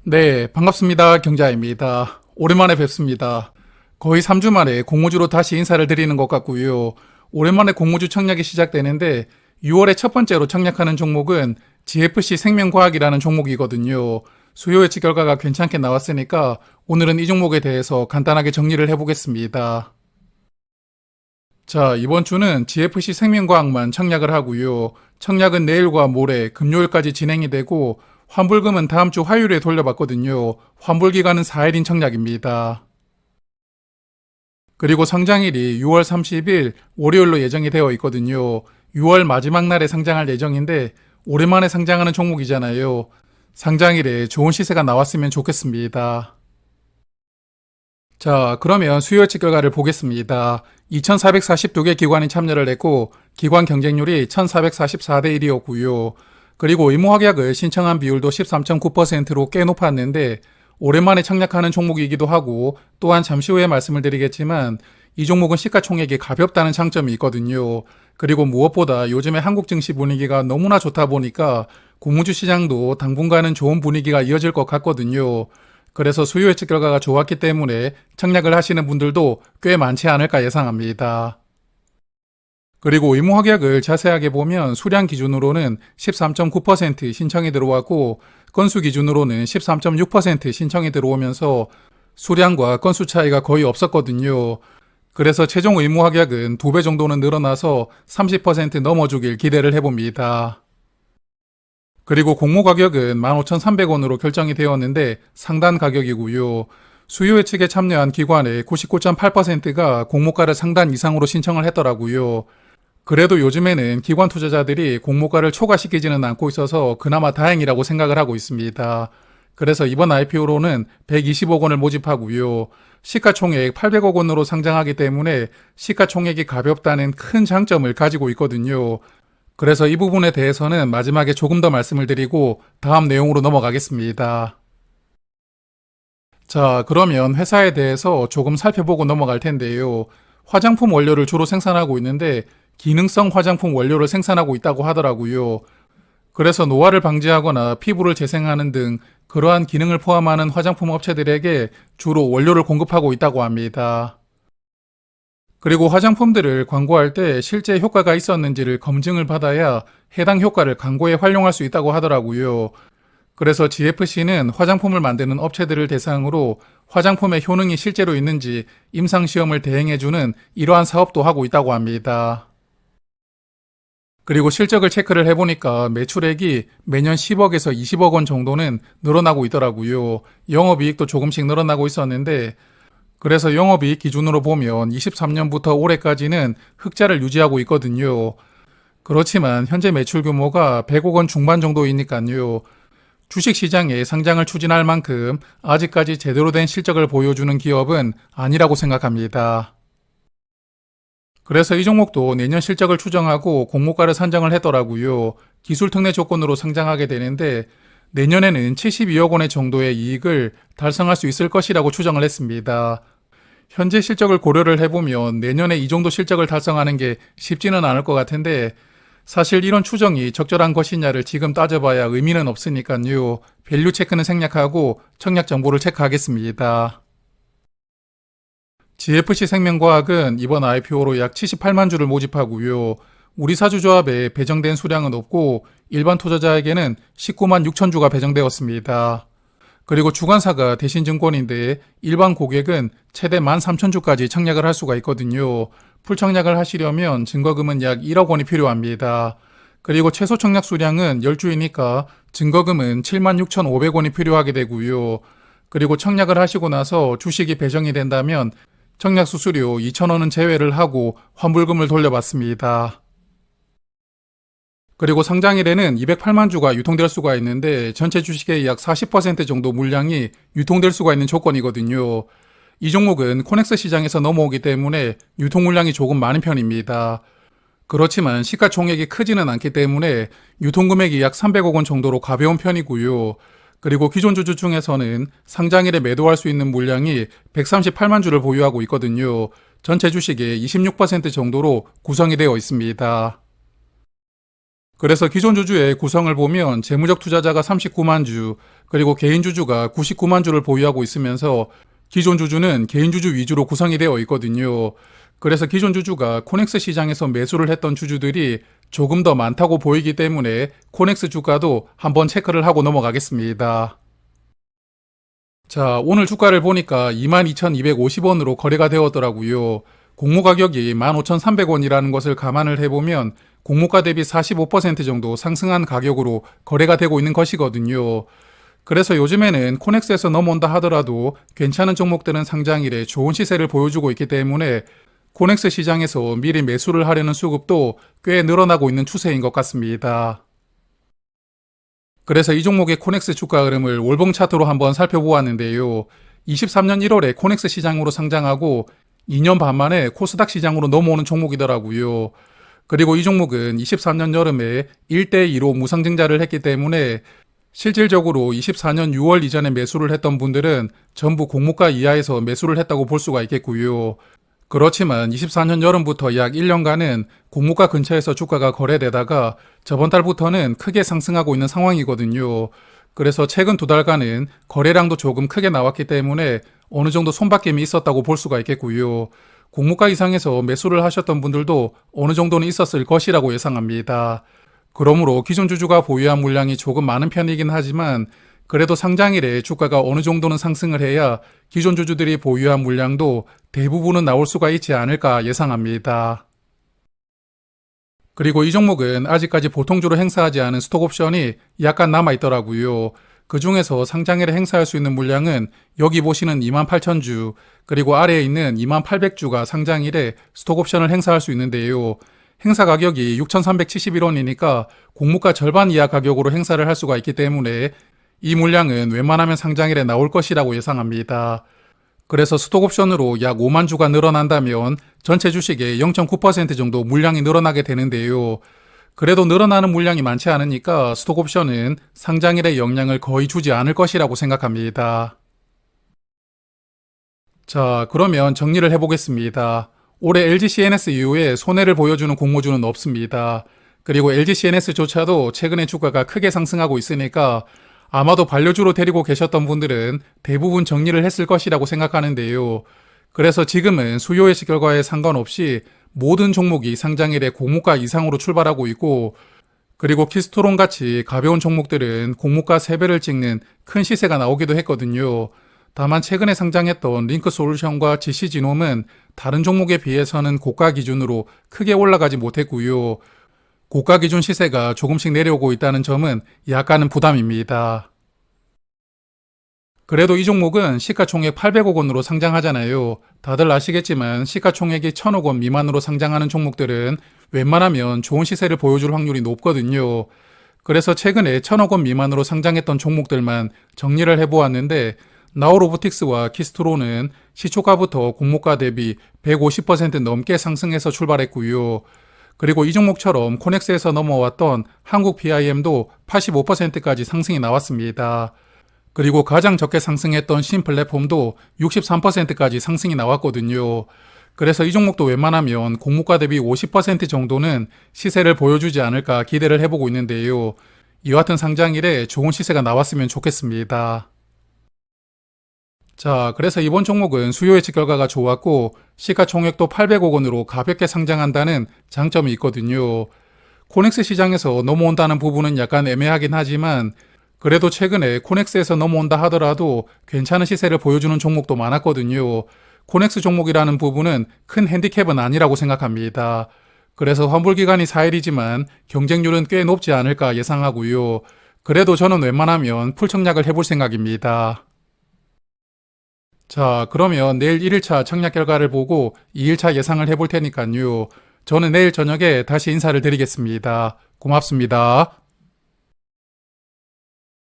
네, 반갑습니다. 경자입니다. 오랜만에 뵙습니다. 거의 3주 만에 공모주로 다시 인사를 드리는 것 같고요. 오랜만에 공모주 청약이 시작되는데 6월에 첫 번째로 청약하는 종목은 GFC 생명과학이라는 종목이거든요. 수요 예측 결과가 괜찮게 나왔으니까 오늘은 이 종목에 대해서 간단하게 정리를 해보겠습니다. 자, 이번 주는 GFC 생명과학만 청약을 하고요. 청약은 내일과 모레, 금요일까지 진행이 되고 환불금은 다음 주 화요일에 돌려받거든요. 환불 기간은 4일인 청약입니다. 그리고 상장일이 6월 30일 월요일로 예정이 되어 있거든요. 6월 마지막 날에 상장할 예정인데 오랜만에 상장하는 종목이잖아요. 상장일에 좋은 시세가 나왔으면 좋겠습니다. 자, 그러면 수요 예측 결과를 보겠습니다. 2,442개 기관이 참여를 했고 기관 경쟁률이 1,444대 1이었고요. 그리고 의무확약을 신청한 비율도 13.9%로 꽤 높았는데 오랜만에 청약하는 종목이기도 하고 또한 잠시 후에 말씀을 드리겠지만 이 종목은 시가총액이 가볍다는 장점이 있거든요. 그리고 무엇보다 요즘에 한국 증시 분위기가 너무나 좋다 보니까 공모주 시장도 당분간은 좋은 분위기가 이어질 것 같거든요. 그래서 수요 예측 결과가 좋았기 때문에 청약을 하시는 분들도 꽤 많지 않을까 예상합니다. 그리고 의무확약을 자세하게 보면 수량 기준으로는 13.9% 신청이 들어왔고 건수 기준으로는 13.6% 신청이 들어오면서 수량과 건수 차이가 거의 없었거든요. 그래서 최종 의무확약은 2배 정도는 늘어나서 30% 넘어주길 기대를 해봅니다. 그리고 공모 가격은 15,300원으로 결정이 되었는데 상단 가격이고요. 수요 예측에 참여한 기관의 99.8%가 공모가를 상단 이상으로 신청을 했더라고요. 그래도 요즘에는 기관 투자자들이 공모가를 초과시키지는 않고 있어서 그나마 다행이라고 생각을 하고 있습니다. 그래서 이번 IPO로는 120억 원을 모집하고요. 시가총액 800억 원으로 상장하기 때문에 시가총액이 가볍다는 큰 장점을 가지고 있거든요. 그래서 이 부분에 대해서는 마지막에 조금 더 말씀을 드리고 다음 내용으로 넘어가겠습니다. 자, 그러면 회사에 대해서 조금 살펴보고 넘어갈 텐데요. 화장품 원료를 주로 생산하고 있는데 기능성 화장품 원료를 생산하고 있다고 하더라고요. 그래서 노화를 방지하거나 피부를 재생하는 등 그러한 기능을 포함하는 화장품 업체들에게 주로 원료를 공급하고 있다고 합니다. 그리고 화장품들을 광고할 때 실제 효과가 있었는지를 검증을 받아야 해당 효과를 광고에 활용할 수 있다고 하더라고요. 그래서 GFC는 화장품을 만드는 업체들을 대상으로 화장품의 효능이 실제로 있는지 임상시험을 대행해주는 이러한 사업도 하고 있다고 합니다. 그리고 실적을 체크를 해보니까 매출액이 매년 10억에서 20억 원 정도는 늘어나고 있더라고요. 영업이익도 조금씩 늘어나고 있었는데 그래서 영업이익 기준으로 보면 23년부터 올해까지는 흑자를 유지하고 있거든요. 그렇지만 현재 매출 규모가 100억 원 중반 정도이니까요. 주식시장에 상장을 추진할 만큼 아직까지 제대로 된 실적을 보여주는 기업은 아니라고 생각합니다. 그래서 이 종목도 내년 실적을 추정하고 공모가를 산정을 했더라고요. 기술 특례 조건으로 상장하게 되는데 내년에는 72억 원의 정도의 이익을 달성할 수 있을 것이라고 추정을 했습니다. 현재 실적을 고려를 해보면 내년에 이 정도 실적을 달성하는 게 쉽지는 않을 것 같은데 사실 이런 추정이 적절한 것이냐를 지금 따져봐야 의미는 없으니까요. 밸류 체크는 생략하고 청약 정보를 체크하겠습니다. GFC 생명과학은 이번 IPO로 약 78만 주를 모집하고요. 우리사주조합에 배정된 수량은 없고 일반 투자자에게는 19만 6천 주가 배정되었습니다. 그리고 주관사가 대신증권인데 일반 고객은 최대 13,000주까지 청약을 할 수가 있거든요. 풀청약을 하시려면 증거금은 약 1억 원이 필요합니다. 그리고 최소 청약 수량은 10주이니까 증거금은 76,500원이 필요하게 되고요. 그리고 청약을 하시고 나서 주식이 배정이 된다면 청약 수수료 2,000원은 제외를 하고 환불금을 돌려받습니다. 그리고 상장일에는 208만 주가 유통될 수가 있는데 전체 주식의 약 40% 정도 물량이 유통될 수가 있는 조건이거든요. 이 종목은 코넥스 시장에서 넘어오기 때문에 유통 물량이 조금 많은 편입니다. 그렇지만 시가총액이 크지는 않기 때문에 유통금액이 약 300억 원 정도로 가벼운 편이고요. 그리고 기존 주주 중에서는 상장일에 매도할 수 있는 물량이 138만 주를 보유하고 있거든요. 전체 주식의 26% 정도로 구성이 되어 있습니다. 그래서 기존 주주의 구성을 보면 재무적 투자자가 39만 주, 그리고 개인 주주가 99만 주를 보유하고 있으면서 기존 주주는 개인 주주 위주로 구성이 되어 있거든요. 그래서 기존 주주가 코넥스 시장에서 매수를 했던 주주들이 조금 더 많다고 보이기 때문에 코넥스 주가도 한번 체크를 하고 넘어가겠습니다. 자, 오늘 주가를 보니까 22,250원으로 거래가 되었더라고요. 공모 가격이 15,300원이라는 것을 감안을 해보면 공모가 대비 45% 정도 상승한 가격으로 거래가 되고 있는 것이거든요. 그래서 요즘에는 코넥스에서 넘어온다 하더라도 괜찮은 종목들은 상장일에 좋은 시세를 보여주고 있기 때문에 코넥스 시장에서 미리 매수를 하려는 수급도 꽤 늘어나고 있는 추세인 것 같습니다. 그래서 이 종목의 코넥스 주가 흐름을 월봉 차트로 한번 살펴보았는데요. 23년 1월에 코넥스 시장으로 상장하고 2년 반 만에 코스닥 시장으로 넘어오는 종목이더라고요. 그리고 이 종목은 23년 여름에 1대2로 무상증자를 했기 때문에 실질적으로 24년 6월 이전에 매수를 했던 분들은 전부 공모가 이하에서 매수를 했다고 볼 수가 있겠고요. 그렇지만 24년 여름부터 약 1년간은 공모가 근처에서 주가가 거래되다가 저번 달부터는 크게 상승하고 있는 상황이거든요. 그래서 최근 두 달간은 거래량도 조금 크게 나왔기 때문에 어느 정도 손바뀜이 있었다고 볼 수가 있겠고요. 공모가 이상에서 매수를 하셨던 분들도 어느 정도는 있었을 것이라고 예상합니다. 그러므로 기존 주주가 보유한 물량이 조금 많은 편이긴 하지만 그래도 상장일에 주가가 어느 정도는 상승을 해야 기존 주주들이 보유한 물량도 대부분은 나올 수가 있지 않을까 예상합니다. 그리고 이 종목은 아직까지 보통주로 행사하지 않은 스톡옵션이 약간 남아있더라고요. 그 중에서 상장일에 행사할 수 있는 물량은 여기 보시는 28,000주, 그리고 아래에 있는 28,800주가 상장일에 스톡옵션을 행사할 수 있는데요. 행사 가격이 6,371원이니까 공모가 절반 이하 가격으로 행사를 할 수가 있기 때문에 이 물량은 웬만하면 상장일에 나올 것이라고 예상합니다. 그래서 스톡옵션으로 약 5만 주가 늘어난다면 전체 주식의 0.9% 정도 물량이 늘어나게 되는데요. 그래도 늘어나는 물량이 많지 않으니까 스톡옵션은 상장일에 영향을 거의 주지 않을 것이라고 생각합니다. 자, 그러면 정리를 해보겠습니다. 올해 LG CNS 이후에 손해를 보여주는 공모주는 없습니다. 그리고 LG CNS조차도 최근에 주가가 크게 상승하고 있으니까 아마도 반려주로 데리고 계셨던 분들은 대부분 정리를 했을 것이라고 생각하는데요. 그래서 지금은 수요 예측 결과에 상관없이 모든 종목이 상장일에 공모가 이상으로 출발하고 있고, 그리고 키스토론 같이 가벼운 종목들은 공모가 3배를 찍는 큰 시세가 나오기도 했거든요. 다만 최근에 상장했던 링크솔루션과 GC지놈은 다른 종목에 비해서는 고가 기준으로 크게 올라가지 못했고요. 고가 기준 시세가 조금씩 내려오고 있다는 점은 약간은 부담입니다. 그래도 이 종목은 시가총액 800억 원으로 상장하잖아요. 다들 아시겠지만 시가총액이 1000억 원 미만으로 상장하는 종목들은 웬만하면 좋은 시세를 보여줄 확률이 높거든요. 그래서 최근에 1000억 원 미만으로 상장했던 종목들만 정리를 해보았는데, 나우로보틱스와 키스트로는 시초가부터 공모가 대비 150% 넘게 상승해서 출발했고요. 그리고 이 종목처럼 코넥스에서 넘어왔던 한국 PIM도 85%까지 상승이 나왔습니다. 그리고 가장 적게 상승했던 신플랫폼도 63%까지 상승이 나왔거든요. 그래서 이 종목도 웬만하면 공모가 대비 50% 정도는 시세를 보여주지 않을까 기대를 해보고 있는데요. 이와 같은 상장일에 좋은 시세가 나왔으면 좋겠습니다. 자, 그래서 이번 종목은 수요 예측 결과가 좋았고 시가총액도 800억 원으로 가볍게 상장한다는 장점이 있거든요. 코넥스 시장에서 넘어온다는 부분은 약간 애매하긴 하지만 그래도 최근에 코넥스에서 넘어온다 하더라도 괜찮은 시세를 보여주는 종목도 많았거든요. 코넥스 종목이라는 부분은 큰 핸디캡은 아니라고 생각합니다. 그래서 환불기간이 4일이지만 경쟁률은 꽤 높지 않을까 예상하고요. 그래도 저는 웬만하면 풀청약을 해볼 생각입니다. 자, 그러면 내일 1일차 청약 결과를 보고 2일차 예상을 해볼 테니까요. 저는 내일 저녁에 다시 인사를 드리겠습니다. 고맙습니다.